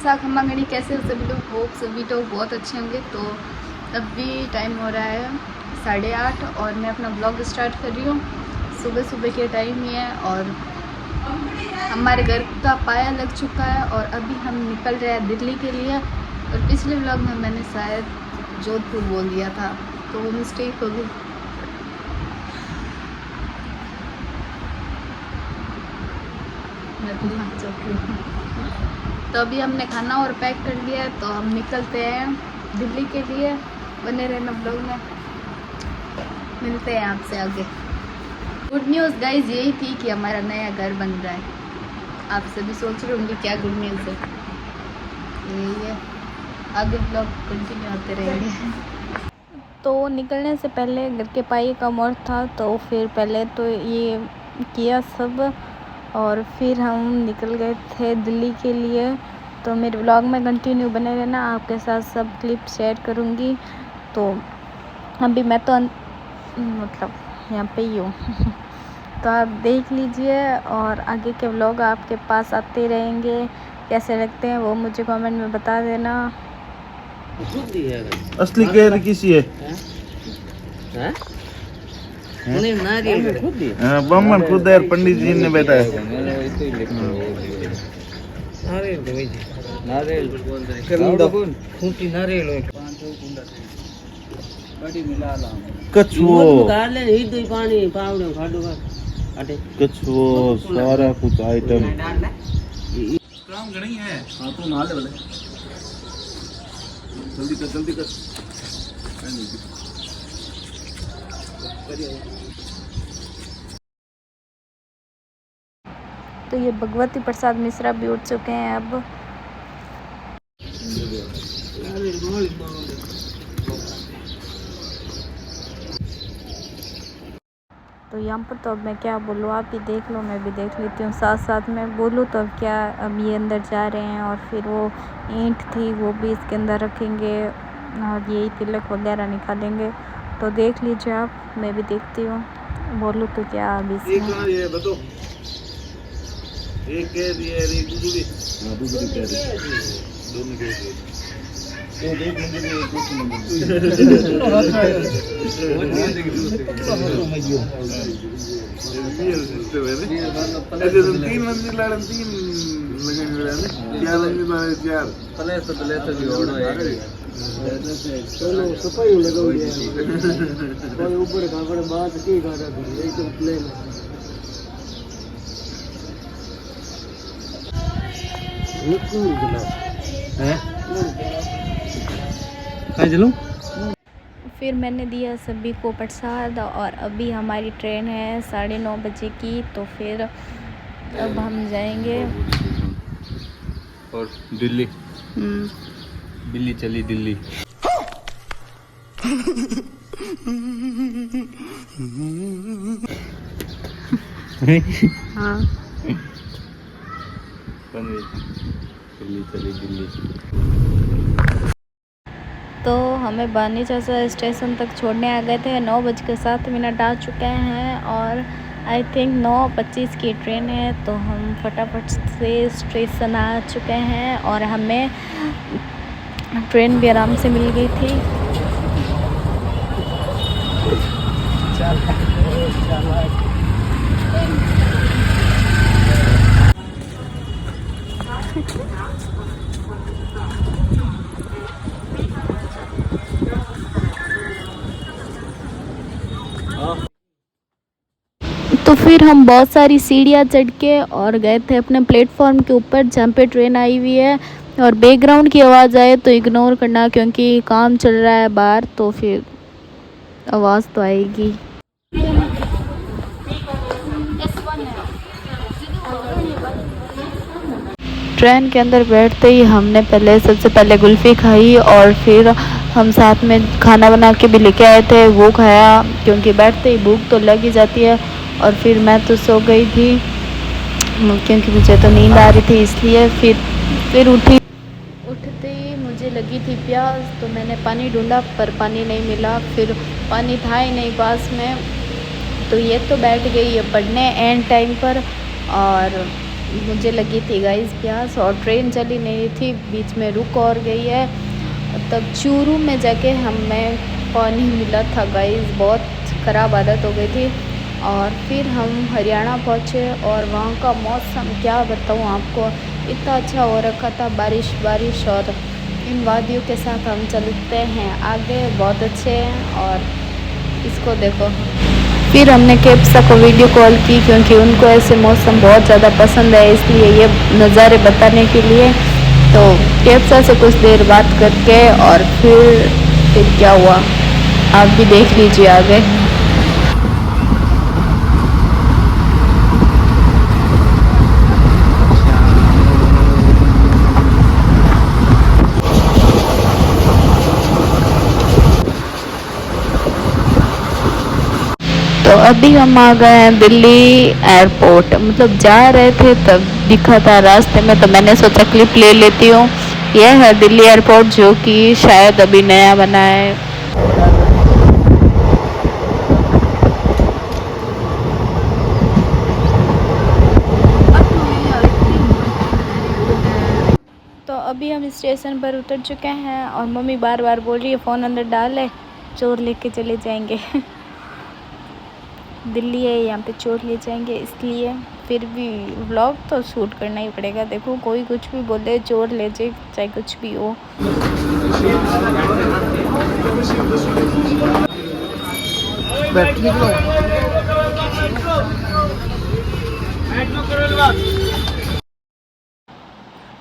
सा खम्मा गणी कैसे हो सभी लोग, होप सभी लोग बहुत अच्छे होंगे। तो अभी टाइम हो रहा है 8:30 और मैं अपना ब्लॉग स्टार्ट कर रही हूँ। सुबह सुबह के टाइम ही है और हमारे घर का पाया लग चुका है और अभी हम निकल रहे हैं दिल्ली के लिए। और पिछले ब्लॉग में मैंने शायद जोधपुर बोल दिया था तो वो मिस्टेक हो गई। तो अभी हमने खाना और पैक कर लिया है तो हम निकलते हैं दिल्ली के लिए। बने रहना ब्लॉग में, मिलते हैं आपसे आगे। गुड न्यूज़ गाइज यही थी कि हमारा नया घर बन रहा है। आप सभी सोच रहे होंगे क्या गुड न्यूज़ है, यही है। आगे ब्लॉग कंटिन्यू होते रहेंगे। तो निकलने से पहले घर के पाई का मुहूर्त था तो फिर पहले तो ये किया सब और फिर हम निकल गए थे दिल्ली के लिए। तो मेरे व्लॉग में कंटिन्यू बने रहना, आपके साथ सब क्लिप शेयर करूँगी। तो अभी मैं तो मतलब यहाँ पे ही हूँ तो आप देख लीजिए और आगे के व्लॉग आपके पास आते रहेंगे। कैसे लगते हैं वो मुझे कमेंट में बता देना। असली केयर किसी है ब्राह्मण खुद है, पंडित जी ने बैठा है। कछुओ कछुओ सारा कुछ आइटम काम घणी है। हाँ तू नहा ले भले, जल्दी कर जल्दी कर। तो ये भगवती प्रसाद मिश्रा भी उठ चुके हैं अब। तो यहाँ पर तो अब मैं क्या बोलूँ, आप भी देख लो, मैं भी देख लेती हूँ साथ साथ में बोलूँ तो। अब क्या, अब ये अंदर जा रहे हैं और फिर वो ईंट थी वो भी इसके अंदर रखेंगे और यही तिलक वगैरह निकालेंगे। तो देख लीजिए आप, मैं भी देखती हूँ। बोलूँ तो क्या अभी एक कह दिया एक दूसरी दूसरी कह रही दोनों कह दिए एक मंदिर में एक ऐसे तो 3 मंदिर लाड़न 3 लगेंगे क्या मंदिर लाड़े 4 पहले तो जोड़ो चलो सफाई लगा हुई है कोई ऊपर कागड़ बात की गाड़ा दी एक तो प्लेन फिर मैंने दिया सभी को प्रसाद और अभी हमारी ट्रेन है 9:30 बजे की। तो फिर अब हम जाएंगे और दिल्ली। दिल्ली चली दिल्ली। हाँ दिल्ली चली दिल्ली। तो हमें बानी चाचा स्टेशन तक छोड़ने आ गए थे। 9:07 आ चुके हैं और आई थिंक 9:25 की ट्रेन है। तो हम फटाफट से स्टेशन आ चुके हैं और हमें ट्रेन भी आराम से मिल गई थी। तो फिर हम बहुत सारी सीढ़ियाँ चढ़ के और गए थे अपने प्लेटफॉर्म के ऊपर जहाँ पे ट्रेन आई हुई है। और बैकग्राउंड की आवाज़ आए तो इग्नोर करना क्योंकि काम चल रहा है बाहर, तो फिर आवाज़ तो आएगी। ट्रेन के अंदर बैठते ही हमने सबसे पहले कुल्फ़ी खाई और फिर हम साथ में खाना बना के भी लेके आए थे, वो खाया क्योंकि बैठते ही भूख तो लग ही जाती है। और फिर मैं तो सो गई थी क्योंकि मुझे तो नींद आ रही थी, इसलिए फिर उठते ही मुझे लगी थी प्यास। तो मैंने पानी ढूंढा पर पानी नहीं मिला, फिर पानी था ही नहीं पास में। तो ये तो बैठ गई है पढ़ने एंड टाइम पर और मुझे लगी थी गाइस प्यास, और ट्रेन चली नहीं थी, बीच में रुक और गई है। तब चूरू में जाके हमें पानी मिला था गाइस, बहुत ख़राब हालत हो गई थी। और फिर हम हरियाणा पहुँचे और वहाँ का मौसम क्या बताऊँ आपको, इतना अच्छा हो रखा था, बारिश बारिश। और इन वादियों के साथ हम चलते हैं आगे, बहुत अच्छे हैं। और इसको देखो। फिर हमने केप्सा को वीडियो कॉल की क्योंकि उनको ऐसे मौसम बहुत ज़्यादा पसंद है, इसलिए ये नज़ारे बताने के लिए। तो केप्सा से कुछ देर बात करके और फिर क्या हुआ आप भी देख लीजिए आगे। तो अभी हम आ गए हैं दिल्ली एयरपोर्ट, मतलब जा रहे थे तब दिखा था रास्ते में, तो मैंने सोचा क्लिप ले लेती हूँ। यह है दिल्ली एयरपोर्ट, जो कि शायद अभी नया बना है। तो अभी हम स्टेशन पर उतर चुके हैं और मम्मी बार बार बोल रही है फ़ोन अंदर डाले, चोर लेके चले जाएंगे। दिल्ली है, यहाँ पे चोर ले जाएंगे, इसलिए फिर भी व्लॉग तो शूट करना ही पड़ेगा। देखो कोई कुछ भी बोले, चोर ले जाए, चाहे कुछ भी हो।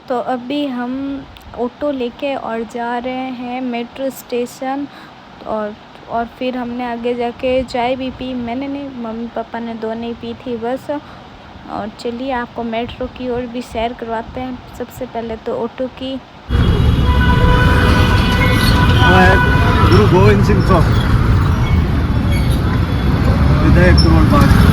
तो अभी हम ऑटो लेके और जा रहे हैं मेट्रो स्टेशन। और फिर हमने आगे जाके चाय भी पी, मैंने नहीं, मम्मी पापा ने दोनों ही पी थी बस। और चलिए आपको मेट्रो की ओर भी सैर करवाते हैं। सबसे पहले तो ऑटो की। गुरु गोविंद सिंह चौक, विधायक करोल बाग।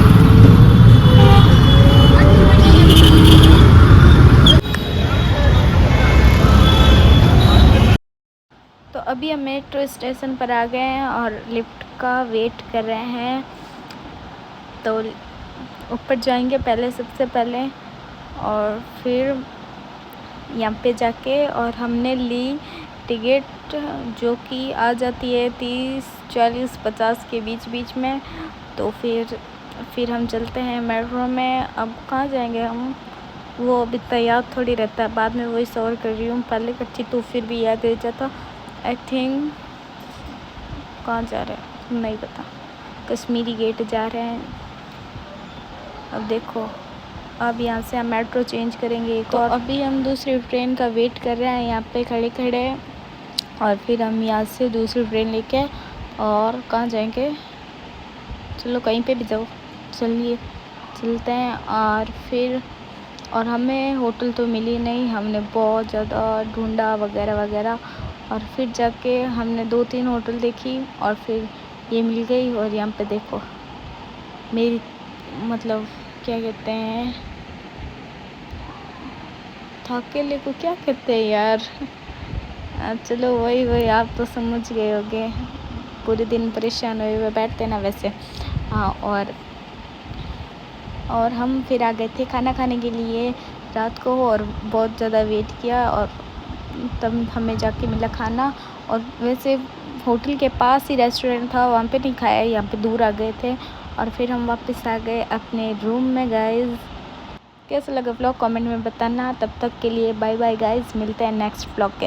तो अभी हम मेट्रो स्टेशन पर आ गए हैं और लिफ्ट का वेट कर रहे हैं। तो ऊपर जाएंगे पहले, सबसे पहले, और फिर यहाँ पे जाके और हमने ली टिकट, जो कि आ जाती है 30, 40, 50 के बीच में। तो फिर हम चलते हैं मेट्रो में। अब कहाँ जाएंगे हम, वो अभी तक याद थोड़ी रहता है, बाद में वही सॉल्व कर रही हूँ, पहले करती तो फिर भी याद रह जाता। आई थिंक कहाँ जा रहे हैं नहीं पता, कश्मीरी गेट जा रहे हैं। अब देखो, अब यहाँ से हम मेट्रो चेंज करेंगे एक और। अभी हम दूसरी ट्रेन का वेट कर रहे हैं यहाँ पे खड़े खड़े, और फिर हम यहाँ से दूसरी ट्रेन लेके और कहाँ जाएंगे, चलो कहीं पे भी जाओ, चलिए चलते हैं। और हमें होटल तो मिली नहीं, हमने बहुत ज़्यादा ढूंढा वगैरह वगैरह, और फिर जाके हमने 2-3 होटल देखी और फिर ये मिल गई। और यहाँ पे देखो मेरी, मतलब क्या कहते हैं, थकेले को क्या कहते हैं यार, चलो वही आप तो समझ गए होगे, पूरे दिन परेशान हुए बैठते ना वैसे। हाँ, और हम फिर आ गए थे खाना खाने के लिए रात को, और बहुत ज़्यादा वेट किया और तब हमें जाके मिला खाना। और वैसे होटल के पास ही रेस्टोरेंट था, वहाँ पे नहीं खाया, यहाँ पे दूर आ गए थे। और फिर हम वापस आ गए अपने रूम में गाइस। कैसा लगा व्लॉग कमेंट में बताना। तब तक के लिए बाय बाय गाइस, मिलते हैं नेक्स्ट व्लॉग के